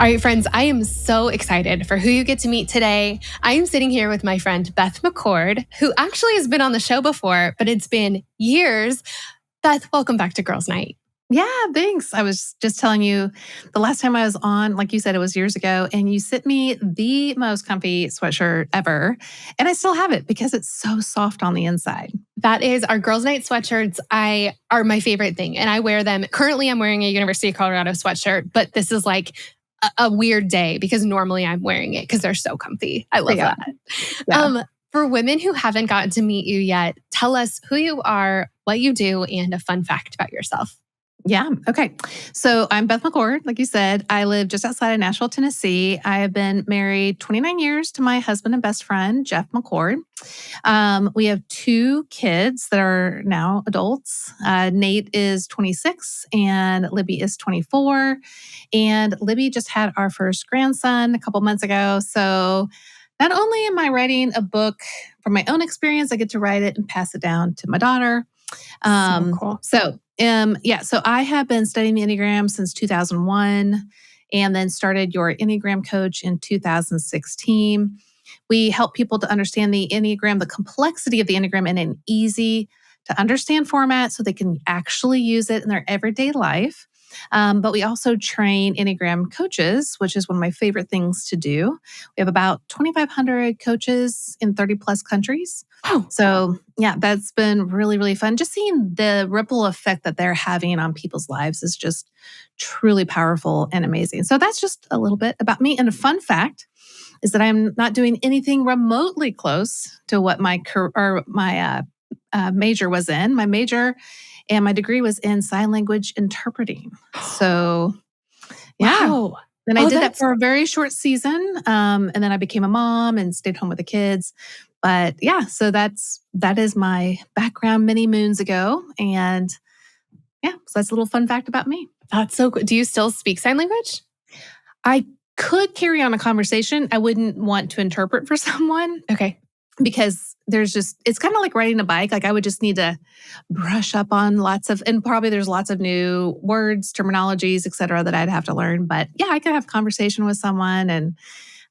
All right, friends, I am so excited for who you get to meet today. I am sitting here with my friend, Beth McCord, who actually has been on the show before, but it's been years. Beth, welcome back to Girls Night. Yeah, thanks. I was just telling you the last time I was on, like you said, it was years ago, and you sent me the most comfy sweatshirt ever. And I still have it because it's so soft on the inside. That is our Girls Night sweatshirts. Are my favorite thing, and I wear them. Currently, I'm wearing a University of Colorado sweatshirt, but this is like a weird day because normally I'm wearing it because they're so comfy. I love that. Yeah. For women who haven't gotten to meet you yet, tell us who you are, what you do, and a fun fact about yourself. Yeah. Okay. So I'm Beth McCord. Like you said, I live just outside of Nashville, Tennessee. I have been married 29 years to my husband and best friend, Jeff McCord. We have 2 kids that are now adults. Nate is 26 and Libby is 24. And Libby just had our first grandson a couple months ago. So not only am I writing a book from my own experience, I get to write it and pass it down to my daughter. So cool. So I have been studying the Enneagram since 2001 and then started your Enneagram coach in 2016. We help people to understand the Enneagram, the complexity of the Enneagram in an easy to understand format so they can actually use it in their everyday life. But we also train Enneagram coaches, which is one of my favorite things to do. We have about 2,500 coaches in 30 plus countries. Wow. So yeah, that's been really, really fun. Just seeing the ripple effect that they're having on people's lives is just truly powerful and amazing. So that's just a little bit about me. And a fun fact is that I'm not doing anything remotely close to what my major was in. My major and my degree was in sign language interpreting. So, yeah. Wow. And I did that for a very short season. And then I became a mom and stayed home with the kids. But yeah, so that is my background many moons ago. And yeah, so that's a little fun fact about me. That's so good. Do you still speak sign language? I could carry on a conversation. I wouldn't want to interpret for someone. Okay. Because it's kind of like riding a bike. Like I would just need to brush up on and probably there's lots of new words, terminologies, et cetera, that I'd have to learn. But yeah, I could have a conversation with someone and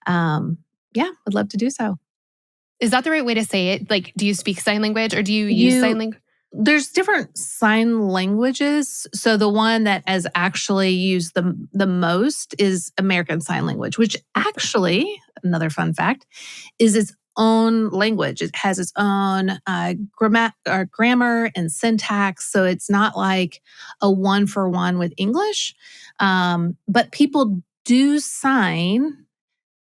would love to do so. Is that the right way to say it? Like, do you speak sign language or do you use sign language? There's different sign languages. So the one that is actually used the most is American Sign Language, which actually, another fun fact, is its own language. It has its own grammar and syntax. So it's not like a one-for-one with English. But people do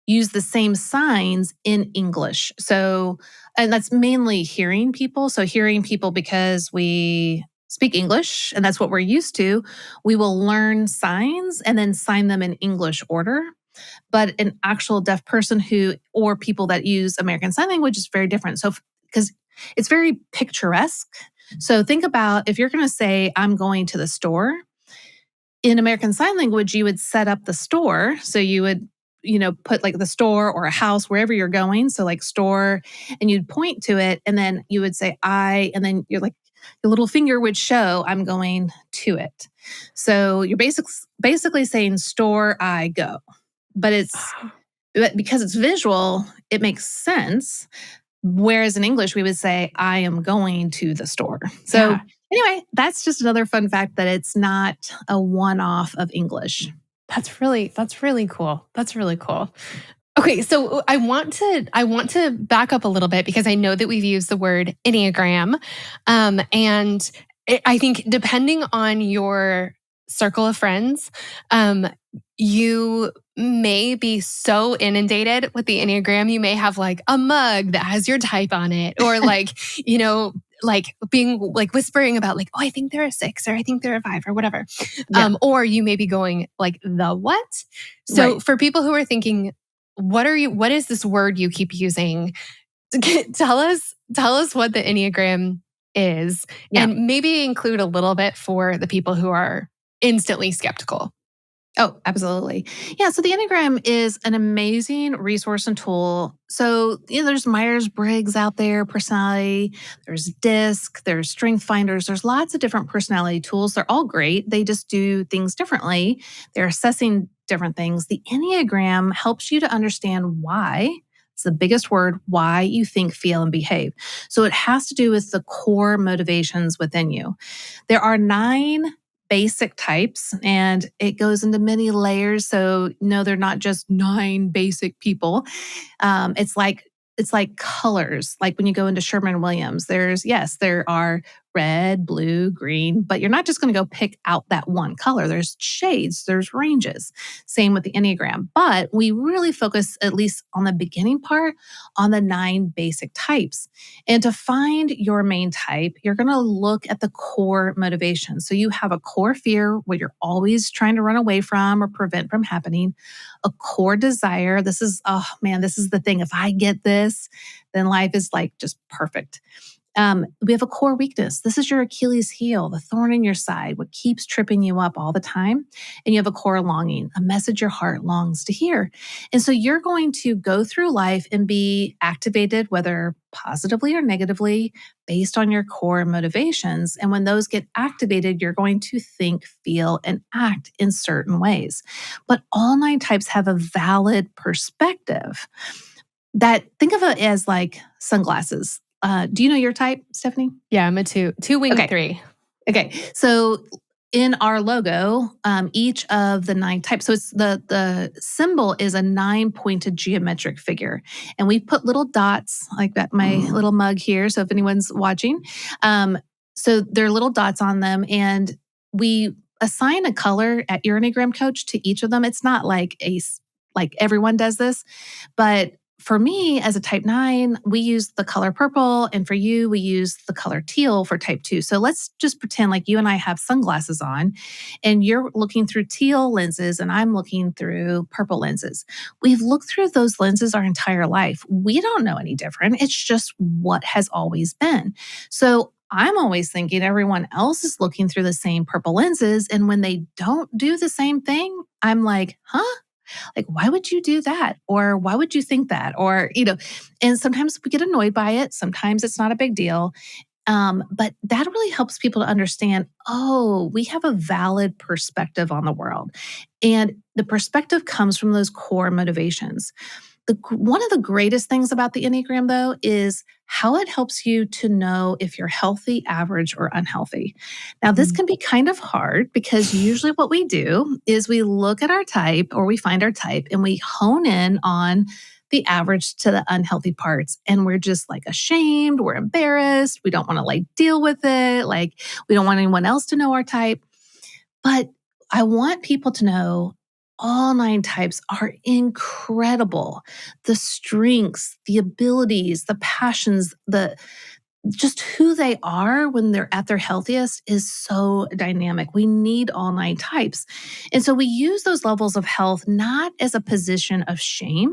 use the same signs in English. So, and that's mainly hearing people. So hearing people because we speak English and that's what we're used to, we will learn signs and then sign them in English order. But an actual deaf person or people that use American Sign Language is very different. So, because it's very picturesque. So think about if you're going to say, I'm going to the store. In American Sign Language, you would set up the store. So you would, put like the store or a house, wherever you're going. So like store, and you'd point to it and then you would say, and then you're like, your little finger would show, I'm going to it. So you're basically saying store, I go. But because it's visual, it makes sense. Whereas in English, we would say, I am going to the store. So anyway, that's just another fun fact that it's not a one-off of English. That's really cool. That's really cool. Okay, so I want to back up a little bit because I know that we've used the word Enneagram. And I think depending on your circle of friends, you may be so inundated with the Enneagram. You may have like a mug that has your type on it, or like, like being like whispering about like, oh, I think they're a 6 or I think they're a 5 or whatever. Yeah. Or you may be going like the what? So for people who are thinking, what is this word you keep using? Tell us what the Enneagram is, and maybe include a little bit for the people who are instantly skeptical. Oh, absolutely. Yeah. So the Enneagram is an amazing resource and tool. So, there's Myers-Briggs out there, personality, there's DISC, there's Strength Finders, there's lots of different personality tools. They're all great. They just do things differently. They're assessing different things, the Enneagram helps you to understand why. It's the biggest word, why you think, feel, and behave. So it has to do with the core motivations within you. There are 9 basic types, and it goes into many layers. So no, they're not just 9 basic people. It's like colors. Like when you go into Sherman-Williams, there are red, blue, green, but you're not just going to go pick out that one color. There's shades, there's ranges. Same with the Enneagram. But we really focus, at least on the beginning part, on the 9 basic types. And to find your main type, you're going to look at the core motivation. So you have a core fear, what you're always trying to run away from or prevent from happening, a core desire. This is, oh man, this is the thing. If I get this, then life is like just perfect. We have a core weakness. This is your Achilles heel, the thorn in your side, what keeps tripping you up all the time. And you have a core longing, a message your heart longs to hear. And so you're going to go through life and be activated, whether positively or negatively, based on your core motivations. And when those get activated, you're going to think, feel, and act in certain ways. But all 9 types have a valid perspective. That, think of it as like sunglasses. Do you know your type, Stephanie? Yeah, I'm a 2 wing Okay. 3. Okay. So in our logo, each of the 9 types, so it's the symbol is a 9-pointed geometric figure. And we put little dots like that, my little mug here. So if anyone's watching, so there are little dots on them, and we assign a color at your Enneagram coach to each of them. It's not like like everyone does this, but for me, as a type 9, we use the color purple. And for you, we use the color teal for type 2. So let's just pretend like you and I have sunglasses on, and you're looking through teal lenses and I'm looking through purple lenses. We've looked through those lenses our entire life. We don't know any different. It's just what has always been. So I'm always thinking everyone else is looking through the same purple lenses. And when they don't do the same thing, I'm like, huh? Like, why would you do that? Or why would you think that? Or, and sometimes we get annoyed by it. Sometimes it's not a big deal. But that really helps people to understand, oh, we have a valid perspective on the world. And the perspective comes from those core motivations. One of the greatest things about the Enneagram, though, is how it helps you to know if you're healthy, average, or unhealthy. Now, this can be kind of hard because usually what we do is we look at our type, or we find our type, and we hone in on the average to the unhealthy parts. And we're just like ashamed, we're embarrassed, we don't want to like deal with it, like we don't want anyone else to know our type. But I want people to know all 9 types are incredible. The strengths, the abilities, the passions, just who they are when they're at their healthiest is so dynamic. We need all 9 types. And so we use those levels of health not as a position of shame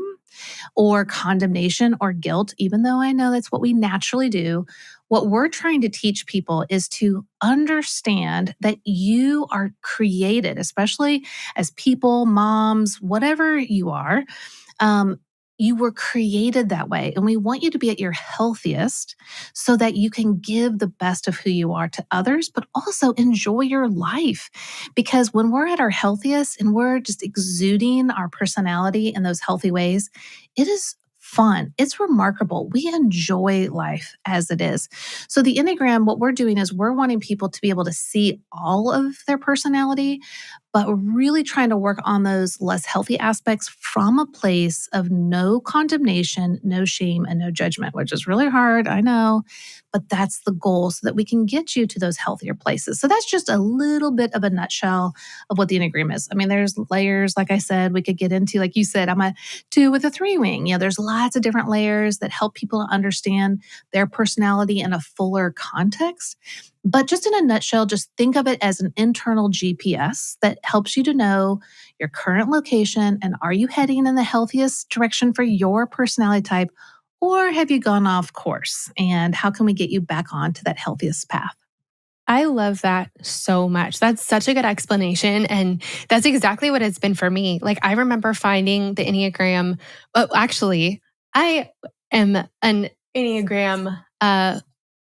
or condemnation or guilt, even though I know that's what we naturally do. What we're trying to teach people is to understand that you are created, especially as people, moms, whatever you are. You were created that way. And we want you to be at your healthiest so that you can give the best of who you are to others, but also enjoy your life. Because when we're at our healthiest and we're just exuding our personality in those healthy ways, it is fun. It's remarkable. We enjoy life as it is. So the Enneagram, what we're doing is we're wanting people to be able to see all of their personality, but we're really trying to work on those less healthy aspects from a place of no condemnation, no shame, and no judgment, which is really hard, I know, but that's the goal so that we can get you to those healthier places. So that's just a little bit of a nutshell of what the Enneagram is. I mean, there's layers, like I said, we could get into, like you said, I'm a 2 with a 3 wing. There's lots of different layers that help people understand their personality in a fuller context. But just in a nutshell, just think of it as an internal GPS that helps you to know your current location and are you heading in the healthiest direction for your personality type, or have you gone off course? And how can we get you back onto that healthiest path? I love that so much. That's such a good explanation. And that's exactly what it's been for me. Like, I remember finding the Enneagram. Well, actually, I am an Enneagram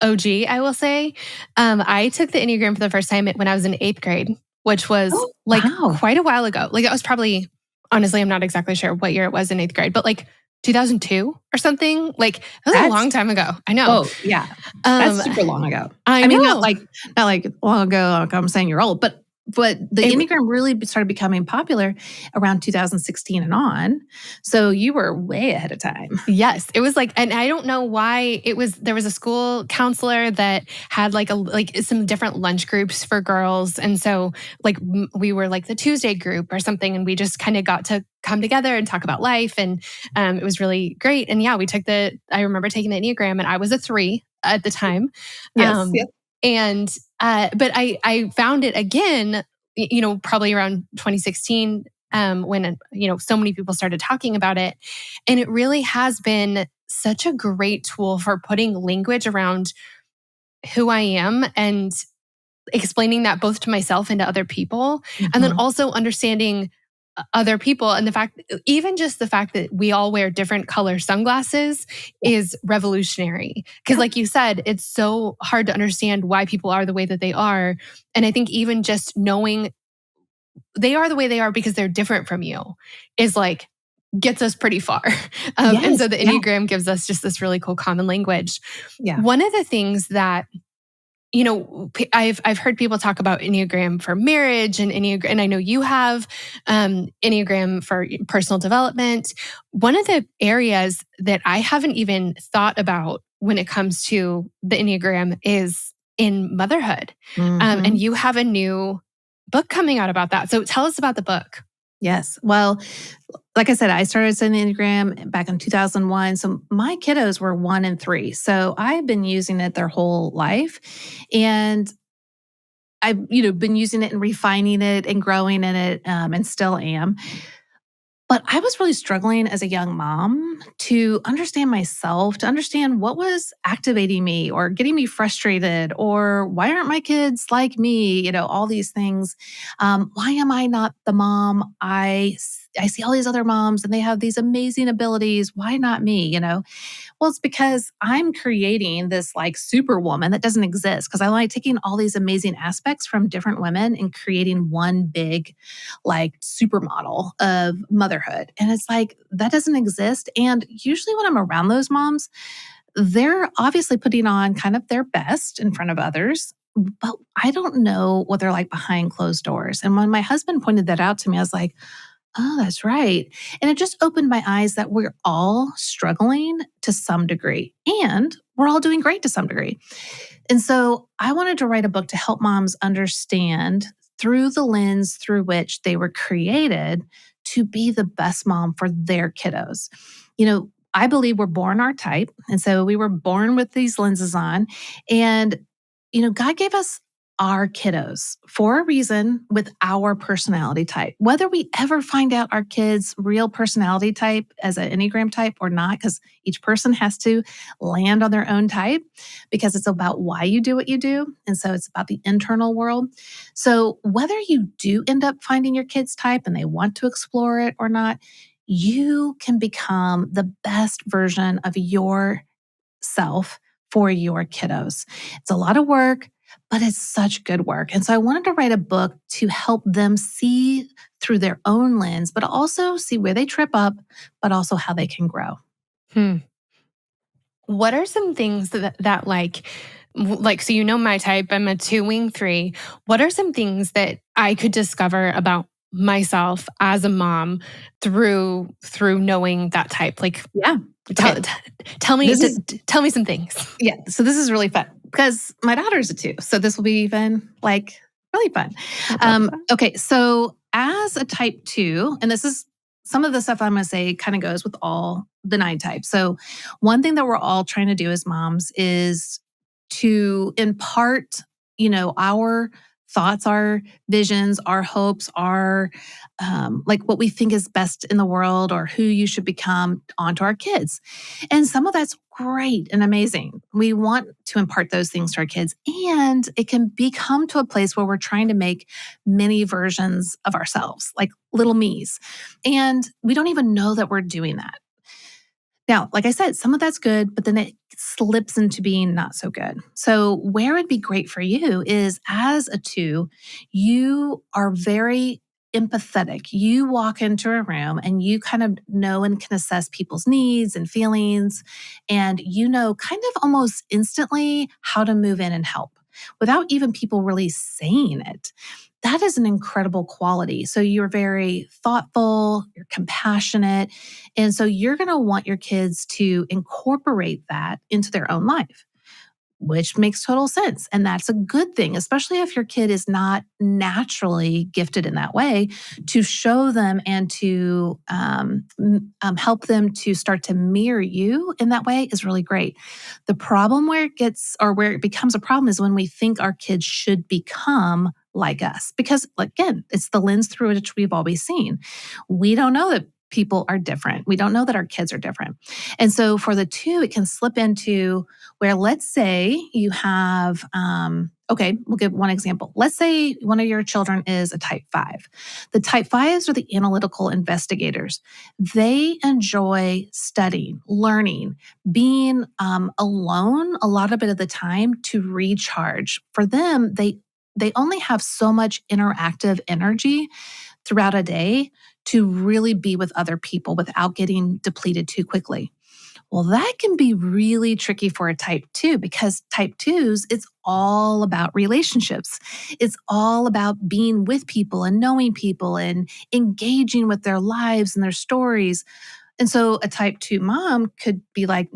OG, I will say. I took the Enneagram for the first time when I was in 8th grade, which was Oh, wow. quite a while ago. Like, that was probably honestly, I'm not exactly sure what year it was in 8th grade, but like 2002 or something. Like, that was a long time ago. I know. Oh, yeah. That's super long ago. I mean, know. not like long ago, like I'm saying you're old, but the Enneagram really started becoming popular around 2016 and on. So you were way ahead of time. Yes, it was like, and I don't know why there was a school counselor that had like some different lunch groups for girls. And so like we were like the Tuesday group or something. And we just kind of got to come together and talk about life. And it was really great. And yeah, I remember taking the Enneagram, and I was a 3 at the time. Yes. And, but I found it again, probably around 2016, when, so many people started talking about it. And it really has been such a great tool for putting language around who I am and explaining that both to myself and to other people. Mm-hmm. And then also understanding other people, and even just the fact that we all wear different color sunglasses is revolutionary. Because like you said, it's so hard to understand why people are the way that they are. And I think even just knowing they are the way they are because they're different from you is like, gets us pretty far. And so the Enneagram gives us just this really cool common language. Yeah. One of the things that, I've heard people talk about Enneagram for marriage and I know you have Enneagram for personal development. One of the areas that I haven't even thought about when it comes to the Enneagram is in motherhood. Mm-hmm. And you have a new book coming out about that. So tell us about the book. Yes. Well, like I said, I started studying Enneagram back in 2001. So my kiddos were 1 and 3. So I've been using it their whole life. And I've, been using it and refining it and growing in it, and still am. But I was really struggling as a young mom to understand myself, to understand what was activating me or getting me frustrated, or why aren't my kids like me? All these things. Why am I not the mom? I see all these other moms and they have these amazing abilities. Why not me? Well, it's because I'm creating this like superwoman that doesn't exist, because I like taking all these amazing aspects from different women and creating one big like supermodel of motherhood. And it's like, that doesn't exist. And usually when I'm around those moms, they're obviously putting on kind of their best in front of others, but I don't know what they're like behind closed doors. And when my husband pointed that out to me, I was like, oh, that's right. And it just opened my eyes that we're all struggling to some degree, and we're all doing great to some degree. And so I wanted to write a book to help moms understand through the lens through which they were created to be the best mom for their kiddos. I believe we're born our type. And so we were born with these lenses on. And, God gave us our kiddos for a reason with our personality type. Whether we ever find out our kids' real personality type as an Enneagram type or not, because each person has to land on their own type, because it's about why you do what you do. And so it's about the internal world. So whether you do end up finding your kid's type and they want to explore it or not, you can become the best version of yourself for your kiddos. It's a lot of work, but it's such good work. And so I wanted to write a book to help them see through their own lens, but also see where they trip up, but also how they can grow. What are some things that like, so my type, I'm a 2 wing 3. What are some things that I could discover about myself as a mom through knowing that type? Like, yeah. Tell me some things. Yeah. So this is really fun because my daughter's a 2. So this will be even like really fun. Okay. So as a type 2, and this is some of the stuff I'm going to say kind of goes with all the 9 types. So one thing that we're all trying to do as moms is to impart, our thoughts, our visions, our hopes, our like what we think is best in the world or who you should become onto our kids. And some of that's great and amazing. We want to impart those things to our kids, and it can become to a place where we're trying to make many versions of ourselves, like little me's. And we don't even know that we're doing that. Now, like I said, some of that's good, but then it slips into being not so good. So where it'd be great for you is as a 2, you are very empathetic. You walk into a room and you kind of know and can assess people's needs and feelings, and you know kind of almost instantly how to move in and help without even people really saying it. That is an incredible quality. So you're very thoughtful, you're compassionate, and so you're going to want your kids to incorporate that into their own life, which makes total sense. And that's a good thing, especially if your kid is not naturally gifted in that way, to show them and to help them to start to mirror you in that way is really great. The problem where it gets, or where it becomes a problem, is when we think our kids should become like us. Because again, it's the lens through which we've always seen. We don't know that people are different. We don't know that our kids are different. And so for the two, it can slip into where, let's say you have, okay, we'll give one example. Let's say one of your children is a type 5. The type 5s are the analytical investigators. They enjoy studying, learning, being alone a lot of bit of the time to recharge. For them, they only have so much interactive energy throughout a day to really be with other people without getting depleted too quickly. Well, that can be really tricky for a type 2, because type 2s, it's all about relationships. It's all about being with people and knowing people and engaging with their lives and their stories. And so a type 2 mom could be like,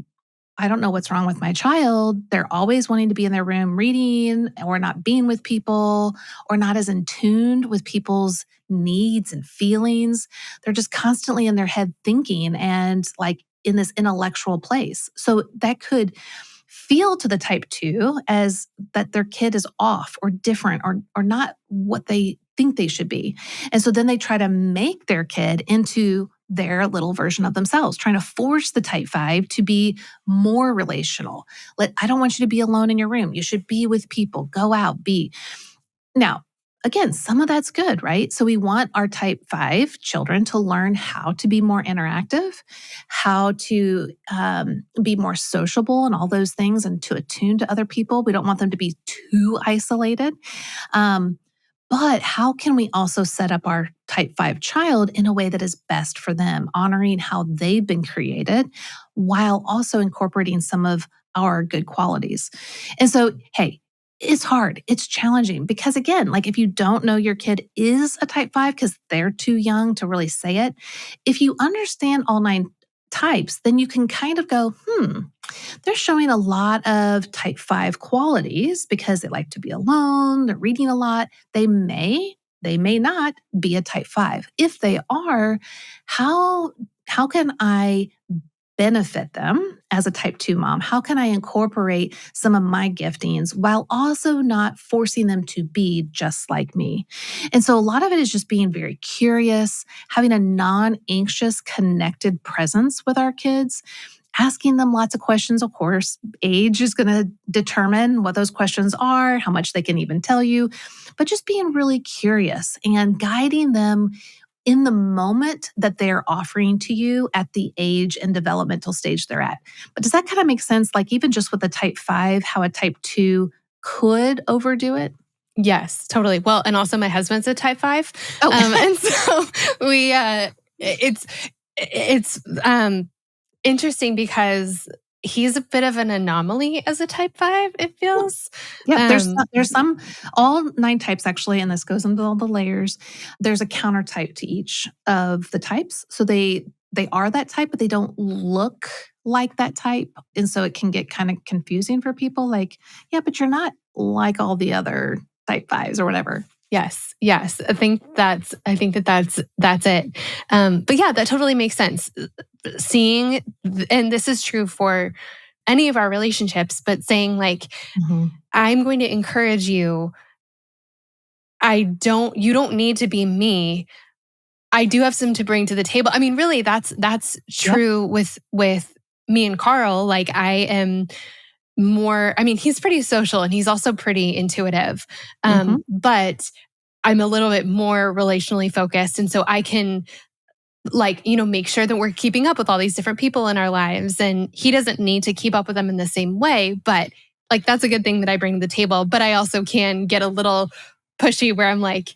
I don't know what's wrong with my child. They're always wanting to be in their room reading, or not being with people, or not as in tuned with people's needs and feelings. They're just constantly in their head thinking and like in this intellectual place. So that could feel to the type 2 as that their kid is off or different, or not what they think they should be. And so then they try to make their kid into their little version of themselves, trying to force the type 5 to be more relational. I don't want you to be alone in your room. You should be with people, go out, be. Now, again, some of that's good, right? So we want our type 5 children to learn how to be more interactive, how to be more sociable and all those things, and to attune to other people. We don't want them to be too isolated. But how can we also set up our type 5 child in a way that is best for them, honoring how they've been created while also incorporating some of our good qualities? And so, hey, it's hard. It's challenging because, again, like if you don't know your kid is a type 5 because they're too young to really say it, if you understand all 9 types, then you can kind of go, they're showing a lot of type 5 qualities because they like to be alone, they're reading a lot. They may not be a type 5. If they are, how can I benefit them as a type 2 mom? How can I incorporate some of my giftings while also not forcing them to be just like me? And so a lot of it is just being very curious, having a non-anxious, connected presence with our kids, asking them lots of questions. Of course, age is going to determine what those questions are, how much they can even tell you, but just being really curious and guiding them in the moment that they're offering to you at the age and developmental stage they're at. But does that kind of make sense? Like even just with a type 5, how a type 2 could overdo it? Yes, totally. Well, and also my husband's a type 5. Oh. And so we, it's interesting because he's a bit of an anomaly as a type 5, it feels. Yeah, there's some, all 9 types actually, and this goes into all the layers. There's a counter type to each of the types. So they are that type, but they don't look like that type. And so it can get kind of confusing for people like, yeah, but you're not like all the other type 5s or whatever. Yes. I think that's it. But yeah, that totally makes sense. Seeing, and this is true for any of our relationships, but saying like, I'm going to encourage you. You don't need to be me. I do have some to bring to the table. I mean, really, that's true with me and Carl. Like I am more, I mean, he's pretty social and he's also pretty intuitive. But I'm a little bit more relationally focused. And so I can make sure that we're keeping up with all these different people in our lives. And he doesn't need to keep up with them in the same way, but like, that's a good thing that I bring to the table. But I also can get a little pushy where I'm like,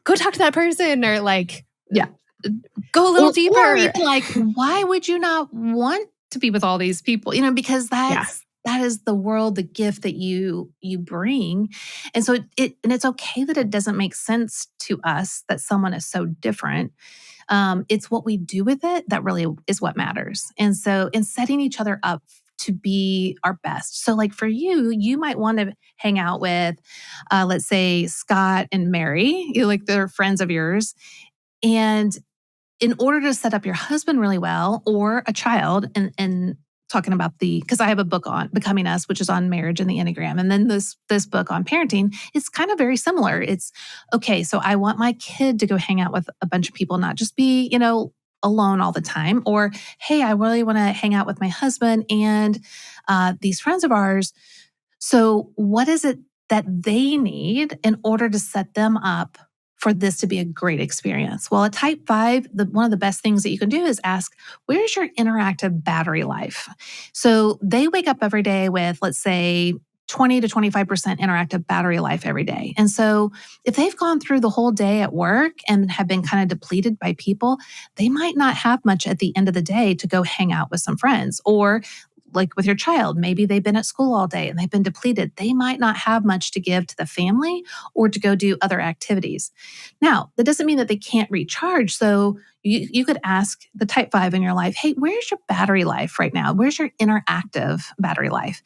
go talk to that person, or like, yeah, go a little deeper. Or even like, why would you not want to be with all these people? Because that is the world, the gift that you bring. And so it's okay that it doesn't make sense to us that someone is so different. It's what we do with it that really is what matters. And so in setting each other up to be our best. So like for you, you might want to hang out with, let's say Scott and Mary, like they're friends of yours. And in order to set up your husband really well, or a child, and talking about because I have a book on Becoming Us, which is on marriage and the Enneagram. And then this book on parenting, it's kind of very similar. It's, okay, so I want my kid to go hang out with a bunch of people, not just be, alone all the time. Or, hey, I really want to hang out with my husband and these friends of ours. So what is it that they need in order to set them up for this to be a great experience? Well, at type 5, one of the best things that you can do is ask, where's your interactive battery life? So they wake up every day with, let's say, 20 to 25% interactive battery life every day. And so if they've gone through the whole day at work and have been kind of depleted by people, they might not have much at the end of the day to go hang out with some friends. Or like with your child, maybe they've been at school all day and they've been depleted. They might not have much to give to the family or to go do other activities. Now, that doesn't mean that they can't recharge. So you could ask the type 5 in your life, hey, where's your battery life right now? Where's your interactive battery life?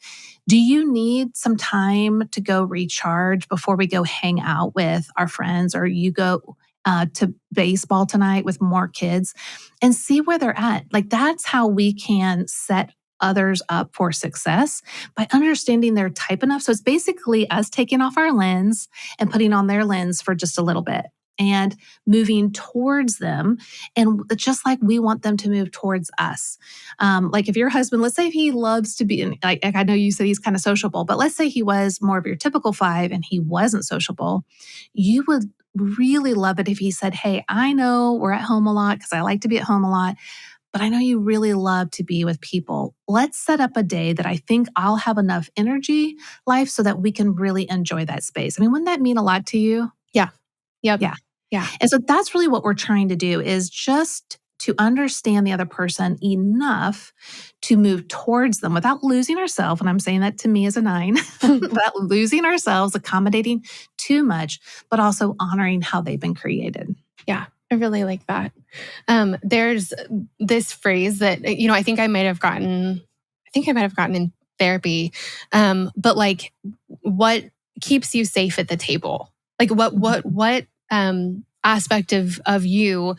Do you need some time to go recharge before we go hang out with our friends, or you go to baseball tonight with more kids, and see where they're at? Like, that's how we can set others up for success, by understanding their type enough. So it's basically us taking off our lens and putting on their lens for just a little bit and moving towards them. And just like we want them to move towards us. Like if your husband, let's say if he loves to be, like I know you said he's kind of sociable, but let's say he was more of your typical 5 and he wasn't sociable, you would really love it if he said, hey, I know we're at home a lot because I like to be at home a lot, but I know you really love to be with people. Let's set up a day that I think I'll have enough energy life so that we can really enjoy that space. I mean, wouldn't that mean a lot to you? Yeah. Yep. Yeah. Yeah. And so that's really what we're trying to do, is just to understand the other person enough to move towards them without losing ourselves. And I'm saying that to me as a 9, without losing ourselves, accommodating too much, but also honoring how they've been created. Yeah. I really like that. There's this phrase that, I think I might have gotten in therapy. But like, what keeps you safe at the table? Like what aspect of you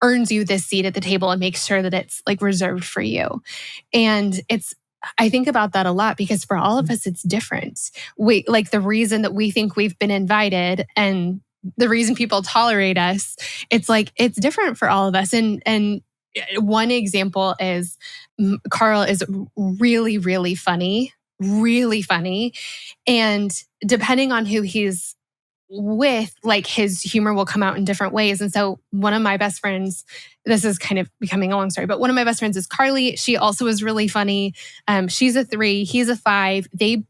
earns you this seat at the table and makes sure that it's like reserved for you? And I think about that a lot, because for all of us, it's different. Like the reason that we think we've been invited and the reason people tolerate us, it's like, it's different for all of us. And one example is Carl is really, really funny. And depending on who he's with, like his humor will come out in different ways. And so one of my best friends, this is kind of becoming a long story, but one of my best friends is Carly. She also is really funny. She's a 3, he's a 5. They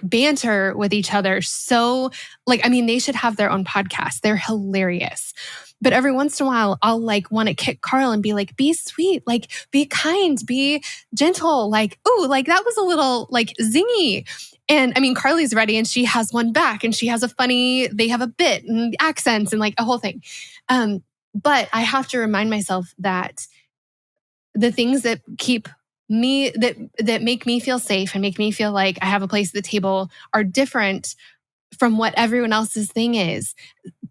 banter with each other. So they should have their own podcast. They're hilarious. But every once in a while, I'll want to kick Carl and be like, be sweet, be kind, be gentle. Ooh, that was a little zingy. And Carly's ready and she has one back and she has they have a bit and accents and a whole thing. But I have to remind myself that the things that keep me, that make me feel safe and make me feel like I have a place at the table are different from what everyone else's thing is.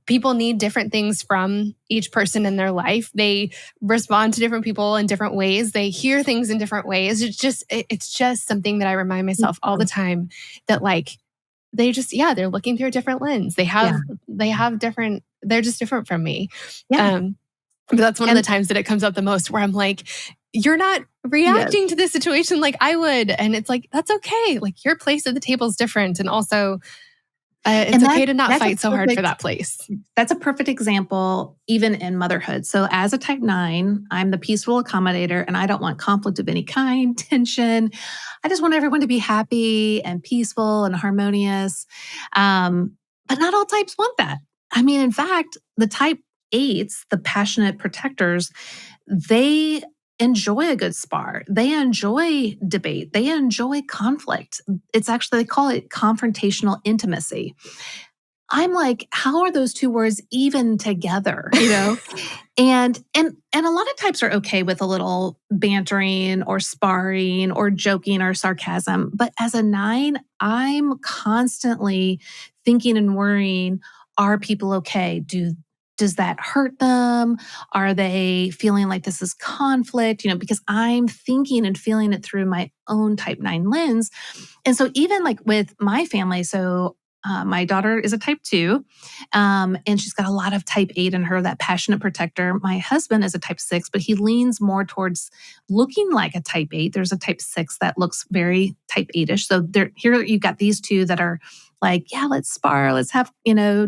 People need different things from each person in their life. They respond to different people in different ways. They hear things in different ways. It's just something that I remind myself all the time, that they're looking through a different lens. They have different, they're just different from me. Yeah. But that's one of the times that it comes up the most, where I'm like, you're not reacting to this situation like I would. And it's like, that's okay. Your place at the table is different. And also, it's okay to not fight so hard for that place. That's a perfect example, even in motherhood. So as a type 9, I'm the peaceful accommodator, and I don't want conflict of any kind, tension. I just want everyone to be happy and peaceful and harmonious. But not all types want that. I mean, in fact, the type 8s, the passionate protectors, they enjoy a good spar. They enjoy debate. They enjoy conflict. It's actually, they call it confrontational intimacy. I'm like, how are those two words even together? And a lot of types are okay with a little bantering or sparring or joking or sarcasm. But as a 9, I'm constantly thinking and worrying, are people okay? Does that hurt them? Are they feeling like this is conflict? Because I'm thinking and feeling it through my own type 9 lens. And so even like with my family, so my daughter is a type 2, and she's got a lot of type 8 in her, that passionate protector. My husband is a type 6, but he leans more towards looking like a type 8. There's a type 6 that looks very type 8ish. So here you've got these two that are like, yeah, let's spar, let's have,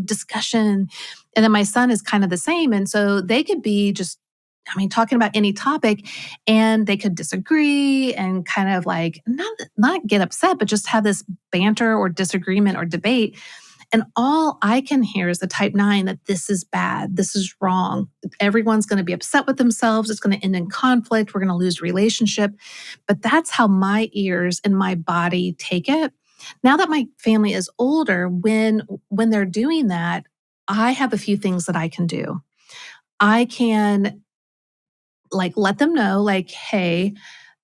discussion. And then my son is kind of the same. And so they could be just, talking about any topic, and they could disagree and kind of like not get upset, but just have this banter or disagreement or debate. And all I can hear is the type 9 that this is bad, this is wrong. Everyone's going to be upset with themselves. It's going to end in conflict. We're going to lose relationship. But that's how my ears and my body take it. Now that my family is older, when they're doing that, I have a few things that I can do. I can like let them know, like, hey,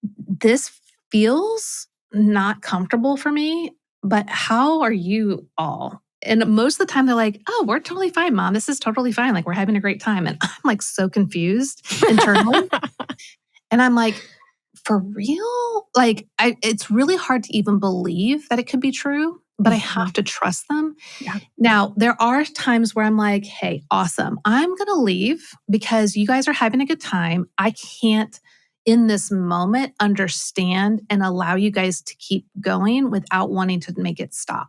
this feels not comfortable for me, but how are you all? And most of the time they're like, oh, we're totally fine, Mom. This is totally fine. Like, we're having a great time. And I'm like so confused internally. And I'm like, for real? Like, it's really hard to even believe that it could be true, but I have to trust them. Yeah. Now, there are times where I'm like, hey, awesome. I'm going to leave because you guys are having a good time. I can't, in this moment, understand and allow you guys to keep going without wanting to make it stop.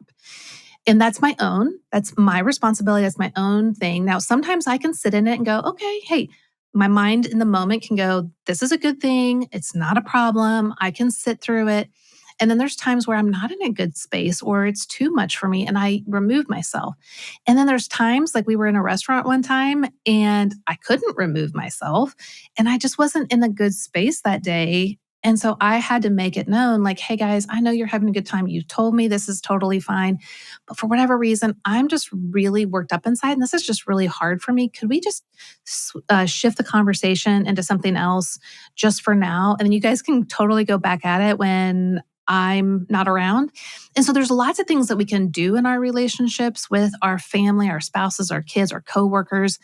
And that's my responsibility. That's my own thing. Now, sometimes I can sit in it and go, okay, hey, my mind in the moment can go, this is a good thing. It's not a problem. I can sit through it. And then there's times where I'm not in a good space or it's too much for me and I remove myself. And then there's times like we were in a restaurant one time and I couldn't remove myself and I just wasn't in a good space that day. And so I had to make it known like, hey guys, I know you're having a good time. You told me this is totally fine. But for whatever reason, I'm just really worked up inside and this is just really hard for me. Could we just shift the conversation into something else just for now? And then you guys can totally go back at it when I'm not around. And so there's lots of things that we can do in our relationships with our family, our spouses, our kids, our coworkers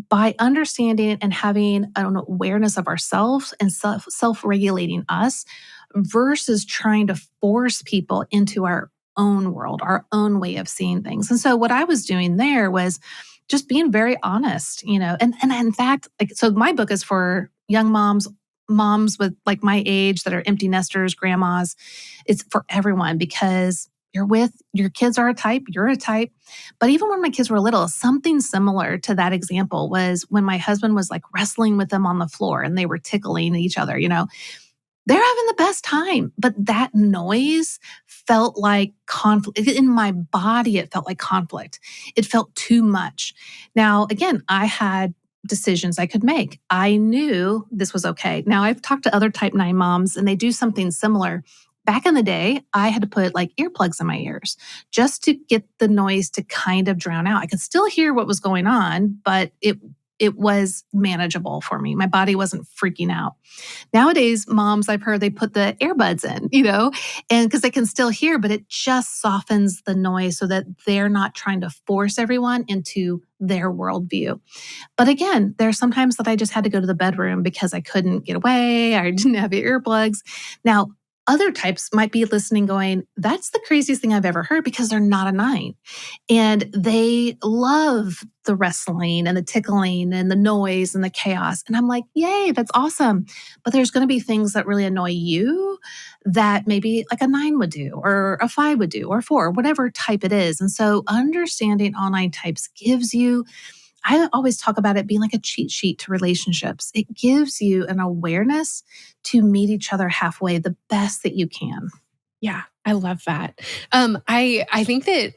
by understanding and having an awareness of ourselves and self-regulating us versus trying to force people into our own world, our own way of seeing things. And so what I was doing there was just being very honest, and in fact, like, so my book is for young moms with like my age that are empty nesters, grandmas. It's for everyone because your kids are a type, you're a type. But even when my kids were little, something similar to that example was when my husband was like wrestling with them on the floor and they were tickling each other, they're having the best time. But that noise felt like conflict. In my body, it felt like conflict. It felt too much. Now, again, I had decisions I could make. I knew this was okay. Now, I've talked to other type 9 moms and they do something similar. Back in the day, I had to put like earplugs in my ears just to get the noise to kind of drown out. I could still hear what was going on, but it was manageable for me. My body wasn't freaking out. Nowadays, moms, I've heard they put the earbuds in, and because they can still hear, but it just softens the noise so that they're not trying to force everyone into their worldview. But again, there are some times that I just had to go to the bedroom because I couldn't get away. I didn't have earplugs. Now, other types might be listening going, that's the craziest thing I've ever heard because they're not a 9. And they love the wrestling and the tickling and the noise and the chaos. And I'm like, yay, that's awesome. But there's going to be things that really annoy you that maybe like a 9 would do or a 5 would do or 4, whatever type it is. And so understanding all 9 types gives you, I always talk about it being like a cheat sheet to relationships. It gives you an awareness to meet each other halfway the best that you can. Yeah, I love that. I think that,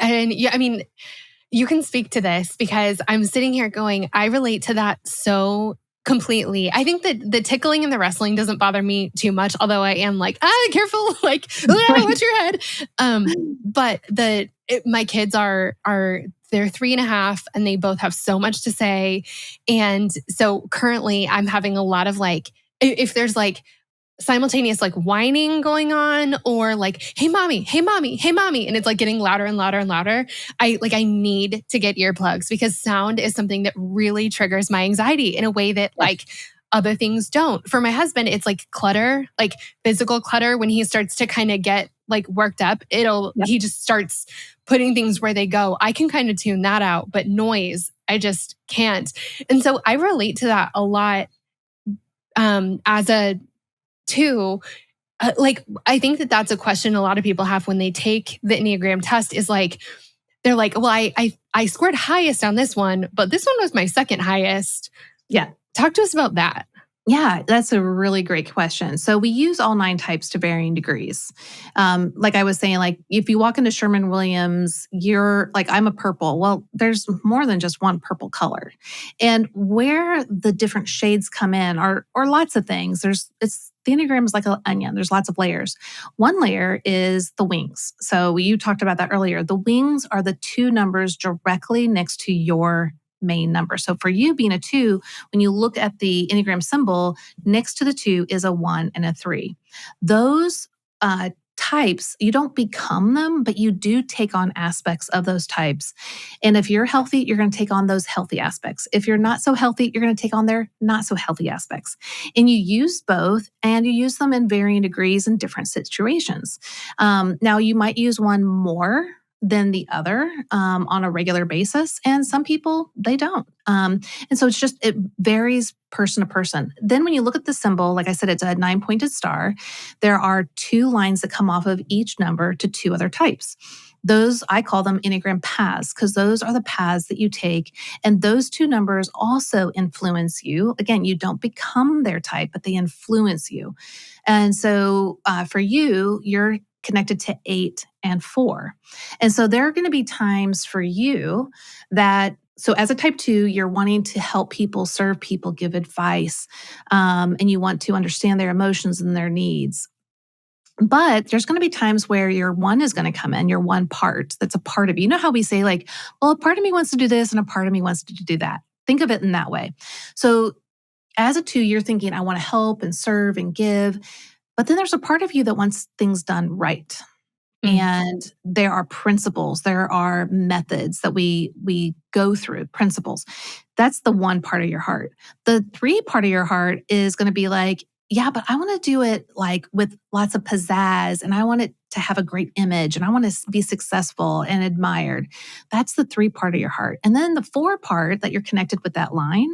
and yeah, I mean, you can speak to this because I'm sitting here going, I relate to that so completely. I think that the tickling and the wrestling doesn't bother me too much, although I am like, careful, like, watch your head. But my kids are they're 3.5 and they both have so much to say. And so currently I'm having a lot of like, if there's like simultaneous like whining going on or like, hey mommy, hey mommy, hey mommy. And it's like getting louder and louder and louder. I need to get earplugs because sound is something that really triggers my anxiety in a way that like other things don't. For my husband, it's like clutter, like physical clutter. When he starts to kind of get like worked up, he just starts putting things where they go. I can kind of tune that out, but noise, I just can't. And so I relate to that a lot as a two. Like, I think that that's a question a lot of people have when they take the Enneagram test is like, they're like, well, I scored highest on this one, but this one was my second highest. Yeah. Talk to us about that. Yeah, that's a really great question. So we use all 9 types to varying degrees. Like I was saying, like if you walk into Sherman-Williams, you're like, I'm a purple. Well, there's more than just one purple color. And where the different shades come in are lots of things. The Enneagram is like an onion. There's lots of layers. One layer is the wings. So you talked about that earlier. The wings are the 2 numbers directly next to your main number. So for you being a 2, when you look at the Enneagram symbol, next to the 2 is a 1 and a 3. Those types, you don't become them, but you do take on aspects of those types. And if you're healthy, you're going to take on those healthy aspects. If you're not so healthy, you're going to take on their not so healthy aspects. And you use both, and you use them in varying degrees in different situations. Now, you might use one more than the other on a regular basis. And some people, they don't. And so it varies person to person. Then when you look at the symbol, like I said, it's a 9-pointed star. There are 2 lines that come off of each number to 2 other types. Those, I call them Enneagram paths, because those are the paths that you take. And those 2 numbers also influence you. Again, you don't become their type, but they influence you. And so for you, you're connected to 8 and 4. And so there are going to be times for you that, so as a type 2, you're wanting to help people, serve people, give advice, and you want to understand their emotions and their needs. But there's going to be times where your 1 is going to come in, your 1 part that's a part of you. You know how we say like, well, a part of me wants to do this and a part of me wants to do that. Think of it in that way. So as a 2, you're thinking, I want to help and serve and give. But then there's a part of you that wants things done right. And there are principles, there are methods that we go through, principles. That's the 1 part of your heart. The 3 part of your heart is going to be like, yeah, but I want to do it like with lots of pizzazz, and I want it to have a great image, and I want to be successful and admired. That's the 3 part of your heart. And then the 4 part that you're connected with that line,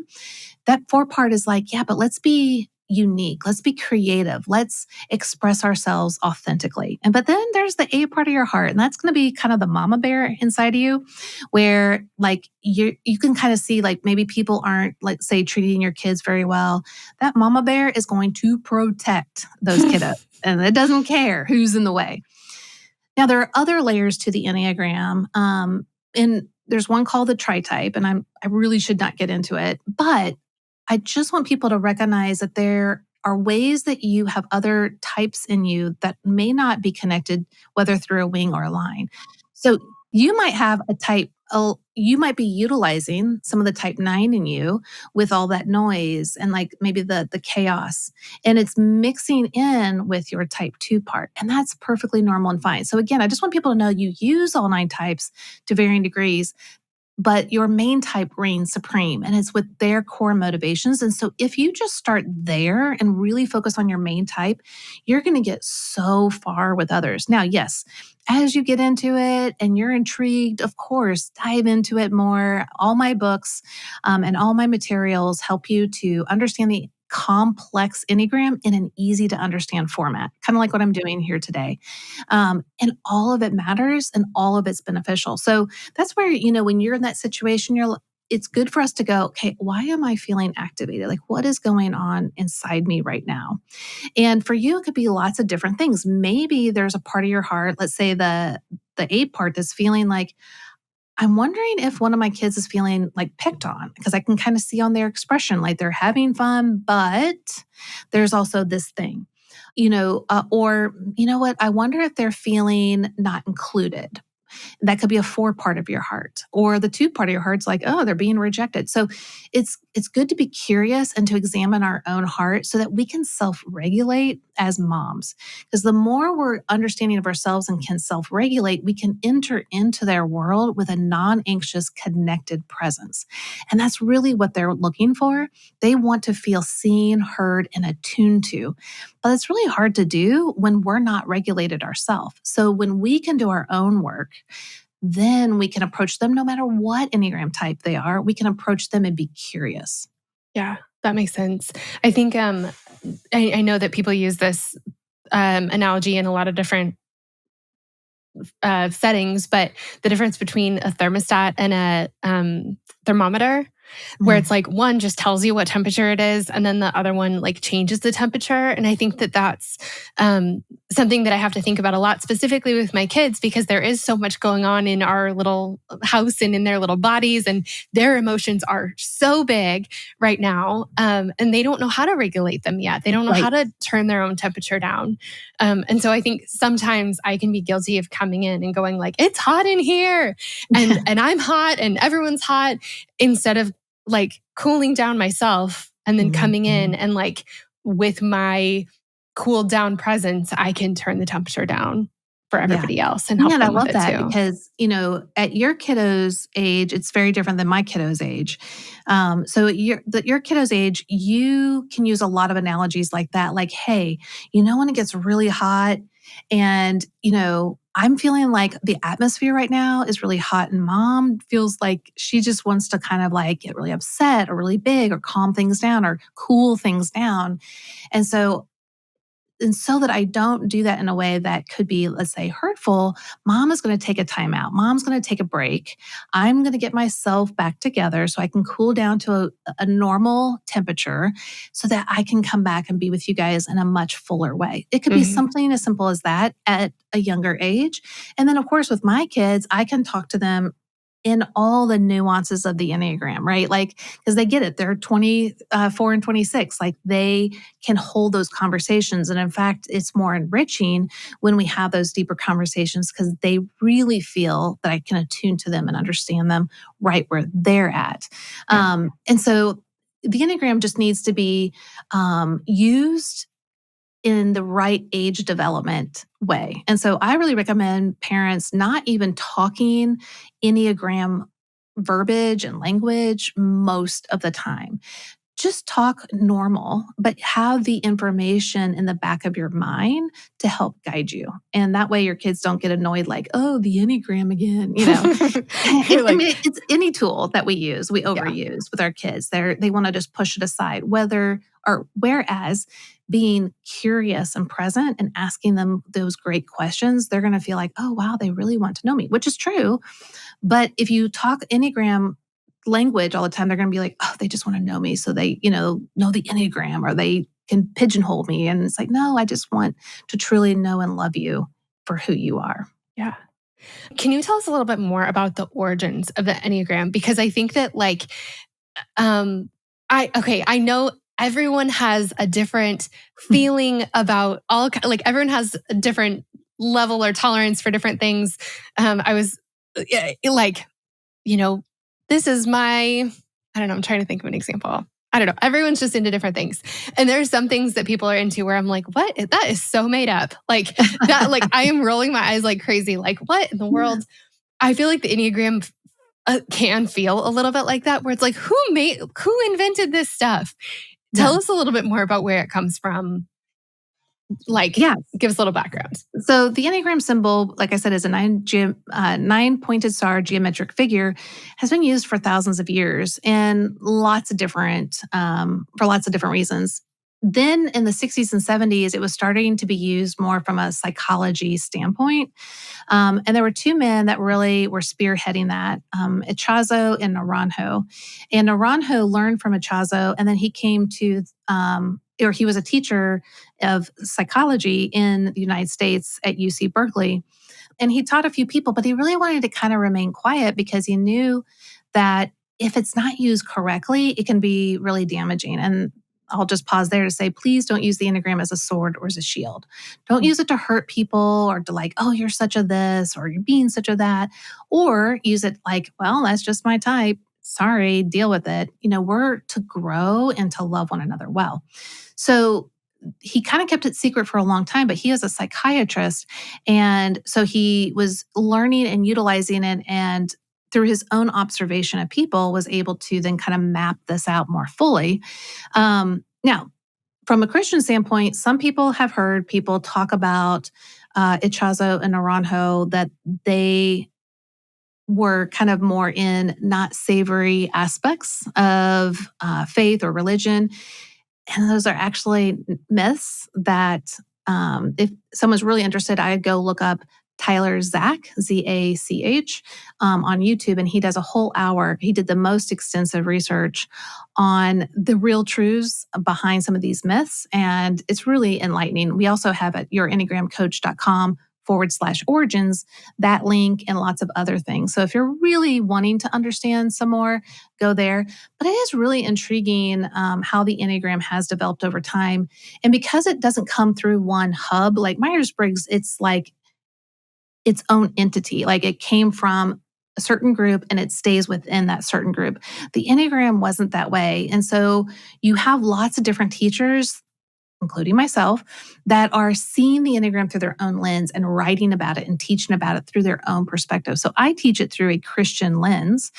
that 4 part is like, yeah, but let's be unique. Let's be creative. Let's express ourselves authentically. But then there's the 8 part of your heart, and that's going to be kind of the mama bear inside of you, where like you can kind of see like maybe people aren't, let's say, treating your kids very well. That mama bear is going to protect those kiddos, and it doesn't care who's in the way. Now there are other layers to the Enneagram, and there's one called the tri-type, and I really should not get into it, but I just want people to recognize that there are ways that you have other types in you that may not be connected, whether through a wing or a line. So you might have a type, you might be utilizing some of the type 9 in you with all that noise and like maybe the chaos, and it's mixing in with your type 2 part. And that's perfectly normal and fine. So again, I just want people to know you use all 9 types to varying degrees, but your main type reigns supreme, and it's with their core motivations. And so if you just start there and really focus on your main type, you're going to get so far with others. Now, yes, as you get into it and you're intrigued, of course, dive into it more. All my books and all my materials help you to understand the complex Enneagram in an easy to understand format, kind of like what I'm doing here today. And all of it matters and all of it's beneficial. So that's where, when you're in that situation, it's good for us to go, okay, why am I feeling activated? Like, what is going on inside me right now? And for you, it could be lots of different things. Maybe there's a part of your heart, let's say the 8 part, that's feeling like, I'm wondering if one of my kids is feeling like picked on because I can kind of see on their expression, like they're having fun, but there's also this thing, or you know what? I wonder if they're feeling not included. That could be a 4 part of your heart, or the 2 part of your heart's like, oh, they're being rejected. So it's good to be curious and to examine our own heart so that we can self-regulate as moms. Because the more we're understanding of ourselves and can self-regulate, we can enter into their world with a non-anxious, connected presence. And that's really what they're looking for. They want to feel seen, heard, and attuned to. But it's really hard to do when we're not regulated ourselves. So when we can do our own work, then we can approach them no matter what Enneagram type they are. We can approach them and be curious. Yeah, that makes sense. I think I know that people use this analogy in a lot of different settings, but the difference between a thermostat and a thermometer, where it's like one just tells you what temperature it is, and then the other one like changes the temperature. And I think that that's something that I have to think about a lot, specifically with my kids, because there is so much going on in our little house and in their little bodies, and their emotions are so big right now, and they don't know how to regulate them yet. They don't know how to turn their own temperature down. And so I think sometimes I can be guilty of coming in and going like, it's hot in here, and I'm hot and everyone's hot, instead of like cooling down myself and then coming in and like with my cooled down presence, I can turn the temperature down for everybody else and help them I with love it that too. because, at your kiddo's age, it's very different than my kiddo's age. So at your kiddo's age, you can use a lot of analogies like that. Like, hey, when it gets really hot and, I'm feeling like the atmosphere right now is really hot and mom feels like she just wants to kind of like get really upset or really big or calm things down or cool things down. And so that I don't do that in a way that could be, let's say, hurtful, mom is going to take a timeout. Mom's going to take a break. I'm going to get myself back together so I can cool down to a normal temperature so that I can come back and be with you guys in a much fuller way. It could be something as simple as that at a younger age. And then, of course, with my kids, I can talk to them in all the nuances of the Enneagram, right? Like, because they get it. They're 24 and 26. Like, they can hold those conversations. And in fact, it's more enriching when we have those deeper conversations because they really feel that I can attune to them and understand them right where they're at. Yeah. And so the Enneagram just needs to be used in the right age development way. And so I really recommend parents not even talking Enneagram verbiage and language most of the time. Just talk normal, but have the information in the back of your mind to help guide you. And that way your kids don't get annoyed like, oh, the Enneagram again. It's any tool that we use, we overuse with our kids. They want to just push it aside, whereas being curious and present and asking them those great questions, they're going to feel like, oh, wow, they really want to know me, which is true. But if you talk Enneagram language all the time, they're going to be like, oh, they just want to know me. So they, know the Enneagram or they can pigeonhole me. And it's like, no, I just want to truly know and love you for who you are. Yeah. Can you tell us a little bit more about the origins of the Enneagram? Because I think that I know everyone has a different feeling about everyone has a different level or tolerance for different things. I was like, this is I don't know, I'm trying to think of an example. I don't know. Everyone's just into different things. And there's some things that people are into where I'm like, what? That is so made up. Like that, like I am rolling my eyes like crazy. Like what in the world? I feel like the Enneagram can feel a little bit like that, where it's like, who invented this stuff? Tell us a little bit more about where it comes from. Give us a little background. So the Enneagram symbol, like I said, is a 9-pointed star geometric figure, has been used for thousands of years and for lots of different reasons. Then in the 60s and 70s, it was starting to be used more from a psychology standpoint. And there were 2 men that really were spearheading that, Echazo and Naranjo. And Naranjo learned from Echazo, and then he came to, or he was a teacher of psychology in the United States at UC Berkeley. And he taught a few people, but he really wanted to kind of remain quiet because he knew that if it's not used correctly, it can be really damaging. And I'll just pause there to say, please don't use the Enneagram as a sword or as a shield. Don't use it to hurt people or to like, oh, you're such a this or you're being such a that, or use it like, well, that's just my type. Sorry, deal with it. We're to grow and to love one another well. So he kind of kept it secret for a long time, but he is a psychiatrist. And so he was learning and utilizing it. And through his own observation of people, was able to then kind of map this out more fully. Now, from a Christian standpoint, some people have heard people talk about Ichazo and Naranjo, that they were kind of more in not savory aspects of faith or religion. And those are actually myths that if someone's really interested, I'd go look up Tyler Zach, Zach, on YouTube. And he does a whole hour. He did the most extensive research on the real truths behind some of these myths. And it's really enlightening. We also have at yourenneagramcoach.com/origins, that link and lots of other things. So if you're really wanting to understand some more, go there. But it is really intriguing how the Enneagram has developed over time. And because it doesn't come through one hub, like Myers-Briggs, it's like its own entity. Like it came from a certain group and it stays within that certain group. The Enneagram wasn't that way. And so you have lots of different teachers, including myself, that are seeing the Enneagram through their own lens and writing about it and teaching about it through their own perspective. So I teach it through a Christian lens.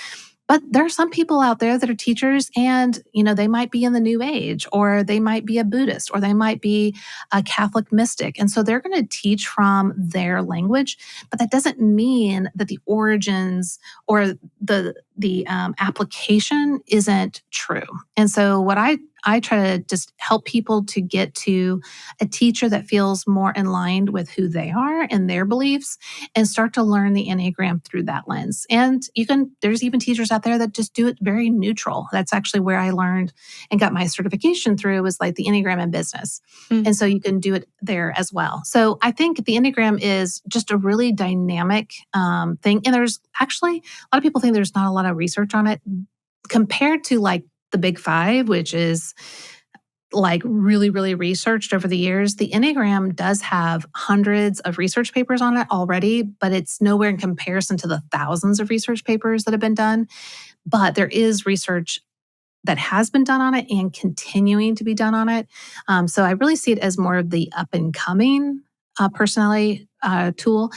But there are some people out there that are teachers and, they might be in the New Age, or they might be a Buddhist, or they might be a Catholic mystic. And so they're going to teach from their language, but that doesn't mean that the origins or the application isn't true. And so what I try to just help people to get to a teacher that feels more in line with who they are and their beliefs, and start to learn the Enneagram through that lens. And there's even teachers out there that just do it very neutral. That's actually where I learned and got my certification through, was like the Enneagram in business. Mm-hmm. And so you can do it there as well. So I think the Enneagram is just a really dynamic thing. And there's actually, a lot of people think there's not a lot of research on it compared to like the Big Five, which is like really, really researched over the years. The Enneagram does have hundreds of research papers on it already, but it's nowhere in comparison to the thousands of research papers that have been done. But there is research that has been done on it and continuing to be done on it. So I really see it as more of the up and coming personality tool.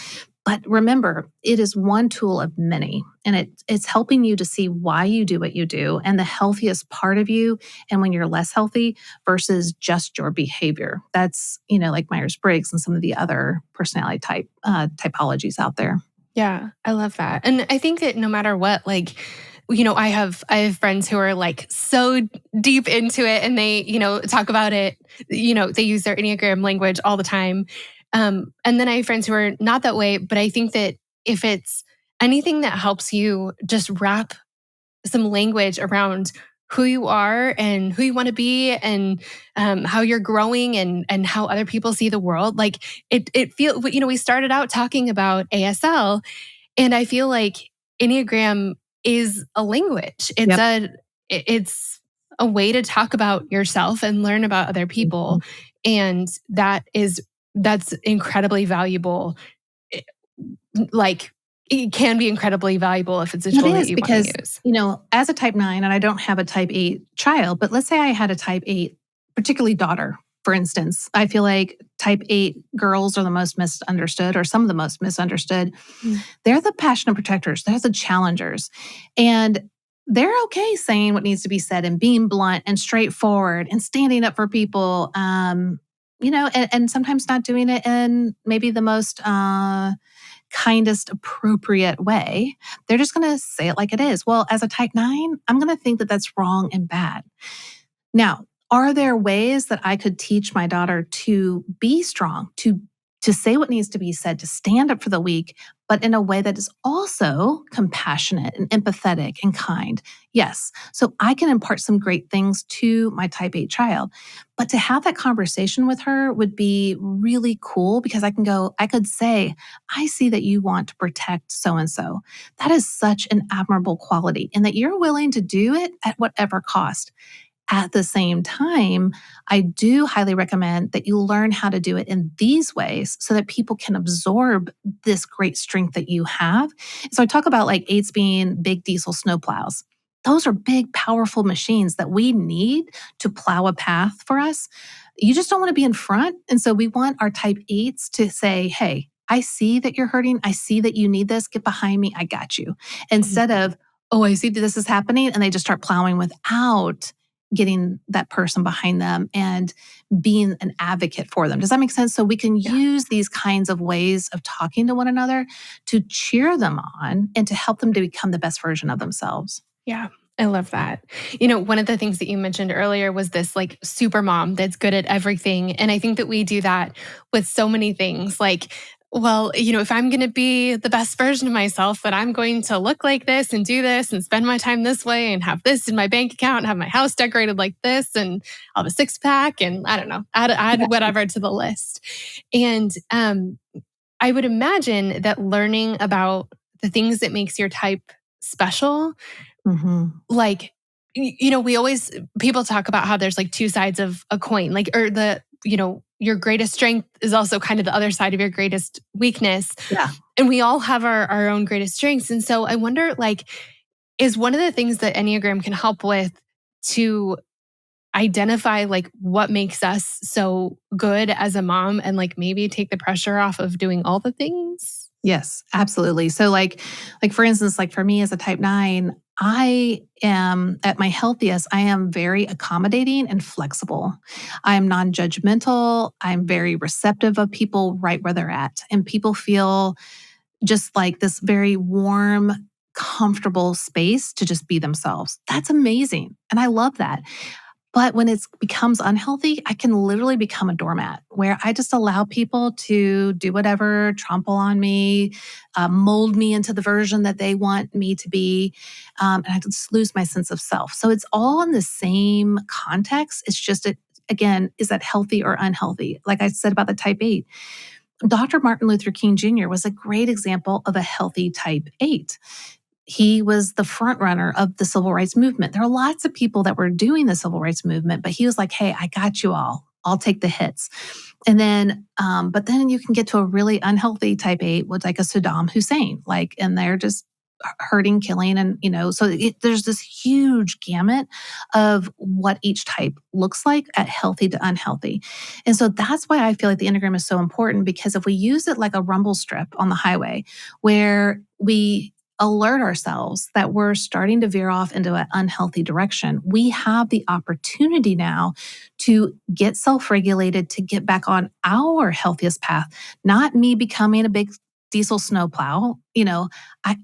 But remember, it is one tool of many, and it's helping you to see why you do what you do and the healthiest part of you, and when you're less healthy versus just your behavior. That's, like Myers-Briggs and some of the other personality typologies out there. Yeah, I love that. And I think that no matter what, like, I have friends who are like so deep into it, and they, talk about it, they use their Enneagram language all the time. And then I have friends who are not that way, but I think that if it's anything that helps you just wrap some language around who you are and who you want to be, and how you're growing, and how other people see the world, like it feels, we started out talking about ASL, and I feel like Enneagram is a language. It's a way to talk about yourself and learn about other people. Mm-hmm. And that's incredibly valuable. Like, it can be incredibly valuable if it's a tool that you want to use. As a type 9, and I don't have a type 8 child, but let's say I had a type 8, particularly daughter, for instance. I feel like type 8 girls are the most misunderstood, or some of the most misunderstood. Mm. They're the passionate protectors. They're the challengers. And they're okay saying what needs to be said and being blunt and straightforward and standing up for people, and sometimes not doing it in maybe the most kindest, appropriate way. They're just going to say it like it is. Well, as a type 9, I'm going to think that that's wrong and bad. Now, are there ways that I could teach my daughter to be strong, to to say what needs to be said, to stand up for the weak, but in a way that is also compassionate and empathetic and kind. Yes. So I can impart some great things to my type 8 child. But to have that conversation with her would be really cool because I could say, I see that you want to protect so and so. That is such an admirable quality, and that you're willing to do it at whatever cost. At the same time, I do highly recommend that you learn how to do it in these ways so that people can absorb this great strength that you have. So I talk about like eights being big diesel snowplows. Those are big, powerful machines that we need to plow a path for us. You just don't want to be in front. And so we want our type eights to say, hey, I see that you're hurting. I see that you need this. Get behind me. I got you. Instead of, oh, I see that this is happening. And they just start plowing without getting that person behind them and being an advocate for them. Does that make sense? So we can use these kinds of ways of talking to one another to cheer them on and to help them to become the best version of themselves. Yeah. I love that. One of the things that you mentioned earlier was this like super mom that's good at everything. And I think that we do that with so many things. Like, well, if I'm going to be the best version of myself, then I'm going to look like this and do this and spend my time this way and have this in my bank account and have my house decorated like this and I'll have a six pack and I don't know, add whatever to the list. And I would imagine that learning about the things that makes your type special, like, we always, people talk about how there's like two sides of a coin, like, or your greatest strength is also kind of the other side of your greatest weakness. Yeah. And we all have our own greatest strengths. And so I wonder, like, is one of the things that Enneagram can help with to identify like what makes us so good as a mom and like maybe take the pressure off of doing all the things? Yes, absolutely. So like for instance, like for me as a type 9, I am at my healthiest, I am very accommodating and flexible. I'm non-judgmental. I'm very receptive of people right where they're at. And people feel just like this very warm, comfortable space to just be themselves. That's amazing. And I love that. But when it becomes unhealthy, I can literally become a doormat where I just allow people to do whatever, trample on me, mold me into the version that they want me to be. And I just lose my sense of self. So it's all in the same context. It's just, again, is that healthy or unhealthy? Like I said about the type 8. Dr. Martin Luther King Jr. was a great example of a healthy type 8. He was the front runner of the civil rights movement. There are lots of people that were doing the civil rights movement, but he was like, hey, I got you all. I'll take the hits. And then, but then you can get to a really unhealthy type 8 with like a Saddam Hussein, and they're just hurting, killing. And, there's this huge gamut of what each type looks like at healthy to unhealthy. And so that's why I feel like the Enneagram is so important, because if we use it like a rumble strip on the highway where we alert ourselves that we're starting to veer off into an unhealthy direction, we have the opportunity now to get self-regulated, to get back on our healthiest path, not me becoming a big diesel snowplow.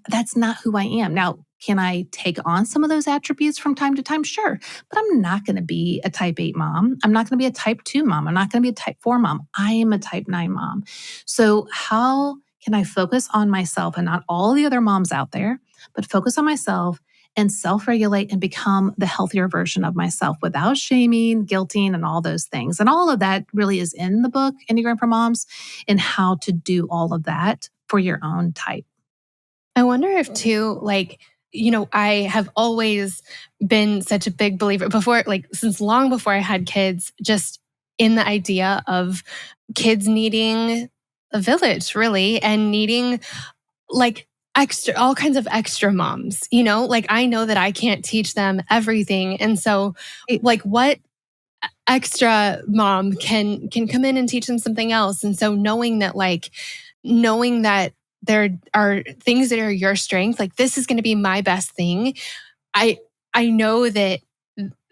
That's not who I am. Now, can I take on some of those attributes from time to time? Sure. But I'm not going to be a type 8 mom. I'm not going to be a type 2 mom. I'm not going to be a type 4 mom. I am a type 9 mom. So how can I focus on myself and not all the other moms out there, but focus on myself and self-regulate and become the healthier version of myself without shaming, guilting, and all those things. And all of that really is in the book, Enneagram for Moms, and how to do all of that for your own type. I wonder if too, I have always been such a big believer since long before I had kids, just in the idea of kids needing a village, really, and needing all kinds of extra moms, I know that I can't teach them everything. And so what extra mom can come in and teach them something else? And so knowing that there are things that are your strength, like this is going to be my best thing. I know that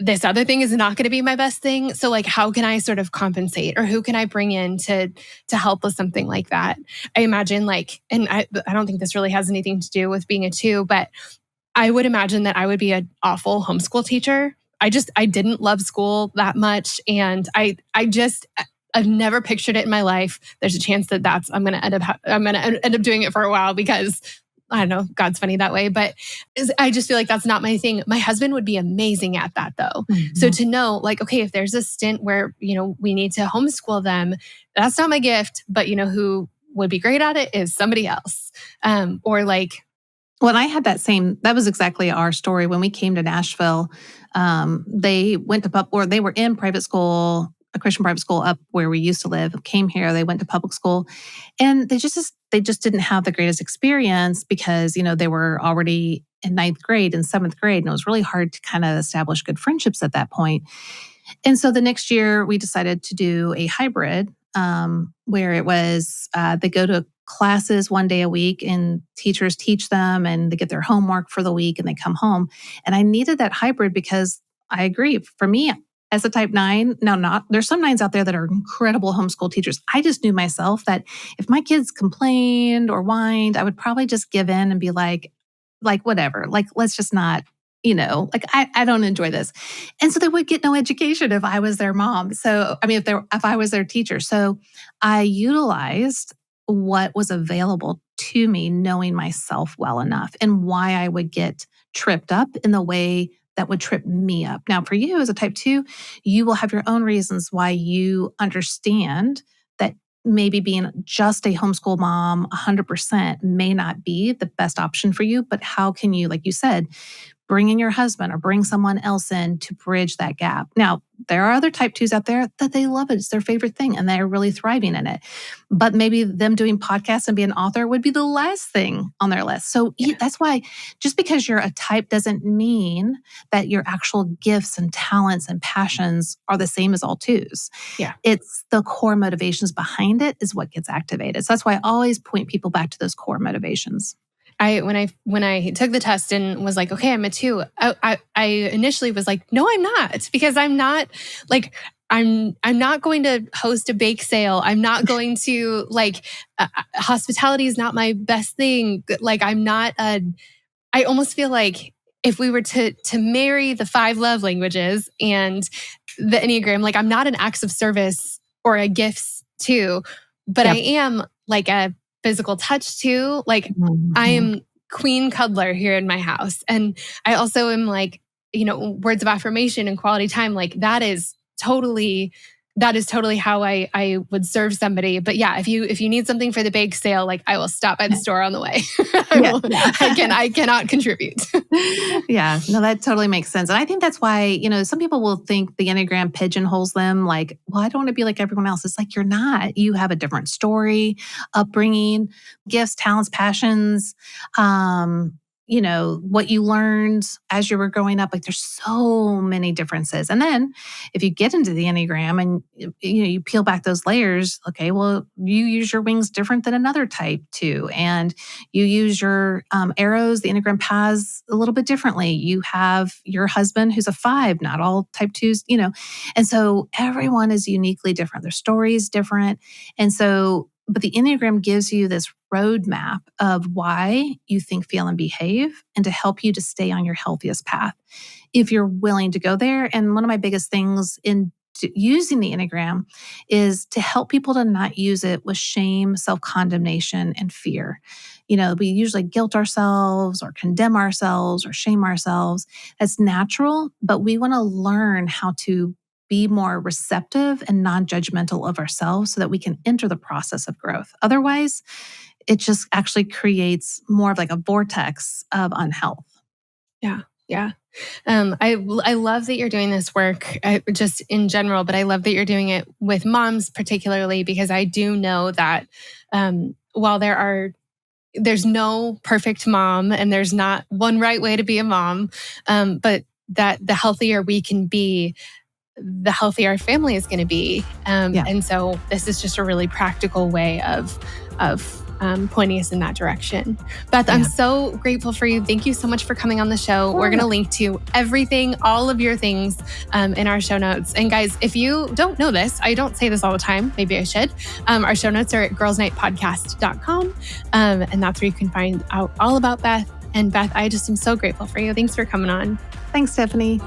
this other thing is not going to be my best thing. So how can I sort of compensate, or who can I bring in to help with something like that? I imagine and I don't think this really has anything to do with being a 2, but I would imagine that I would be an awful homeschool teacher. I didn't love school that much. And I've never pictured it in my life. There's a chance that I'm going to end up doing it for a while because I don't know, God's funny that way. But I just feel like that's not my thing. My husband would be amazing at that though. Mm-hmm. So to know like, okay, if there's a stint where, we need to homeschool them, that's not my gift, but who would be great at it is somebody else. Or like, well, I had that was exactly our story. When we came to Nashville, they went to they were in private school, a Christian private school up where we used to live, came here, they went to public school, and they just didn't have the greatest experience because, they were already in 9th grade and 7th grade, and it was really hard to kind of establish good friendships at that point. And so the next year we decided to do a hybrid, where it was, they go to classes one day a week and teachers teach them and they get their homework for the week and they come home. And I needed that hybrid because I agree. For me, as a type 9, there's some 9s out there that are incredible homeschool teachers. I just knew myself that if my kids complained or whined, I would probably just give in and be like whatever, like, let's just not, I don't enjoy this. And so they would get no education if I was their mom. So, if I was their teacher. So I utilized what was available to me, knowing myself well enough and why I would get tripped up in the way that would trip me up. Now, for you as a type 2, you will have your own reasons why you understand that maybe being just a homeschool mom 100% may not be the best option for you, but how can you, like you said, bring in your husband or bring someone else in to bridge that gap? Now, there are other type 2s out there that they love it. It's their favorite thing and they're really thriving in it. But maybe them doing podcasts and being an author would be the last thing on their list. So that's why just because you're a type doesn't mean that your actual gifts and talents and passions are the same as all 2s. Yeah. It's the core motivations behind it is what gets activated. So that's why I always point people back to those core motivations. When I took the test and was like, okay, I'm a 2, I initially was like, no, I'm not, because I'm not like, I'm not going to host a bake sale. I'm not going to hospitality is not my best thing. Like I almost feel like if we were to marry the 5 love languages and the Enneagram, like I'm not an acts of service or a gifts 2, but I am like a physical touch too. Like I am queen cuddler here in my house. And I also am like, words of affirmation and quality time. Like that is totally how I would serve somebody. But yeah, if you need something for the bake sale, like I will stop by the store on the way. I cannot contribute. Yeah, no, that totally makes sense. And I think that's why, some people will think the Enneagram pigeonholes them like, well, I don't want to be like everyone else. It's like, you're not. You have a different story, upbringing, gifts, talents, passions, what you learned as you were growing up. Like there's so many differences. And then if you get into the Enneagram and you peel back those layers, okay, well, you use your wings different than another type 2. And you use your arrows, the Enneagram paths a little bit differently. You have your husband who's a 5, not all type 2s, And so everyone is uniquely different. Their story is different. And so, but the Enneagram gives you this roadmap of why you think, feel, and behave, and to help you to stay on your healthiest path if you're willing to go there. And one of my biggest things in using the Enneagram is to help people to not use it with shame, self-condemnation, and fear. We usually guilt ourselves or condemn ourselves or shame ourselves. That's natural, but we want to learn how to be more receptive and non-judgmental of ourselves so that we can enter the process of growth. Otherwise, it just actually creates more of like a vortex of unhealth. Yeah. I love that you're doing this work just in general, but I love that you're doing it with moms particularly, because I do know that while there's no perfect mom and there's not one right way to be a mom, but that the healthier we can be, the healthier our family is going to be. And so this is just a really practical way of pointing us in that direction. Beth, I'm so grateful for you. Thank you so much for coming on the show. Sure. We're going to link to everything, all of your things in our show notes. And guys, if you don't know this, I don't say this all the time, maybe I should. Our show notes are at girlsnightpodcast.com. And that's where you can find out all about Beth. And Beth, I just am so grateful for you. Thanks for coming on. Thanks, Stephanie.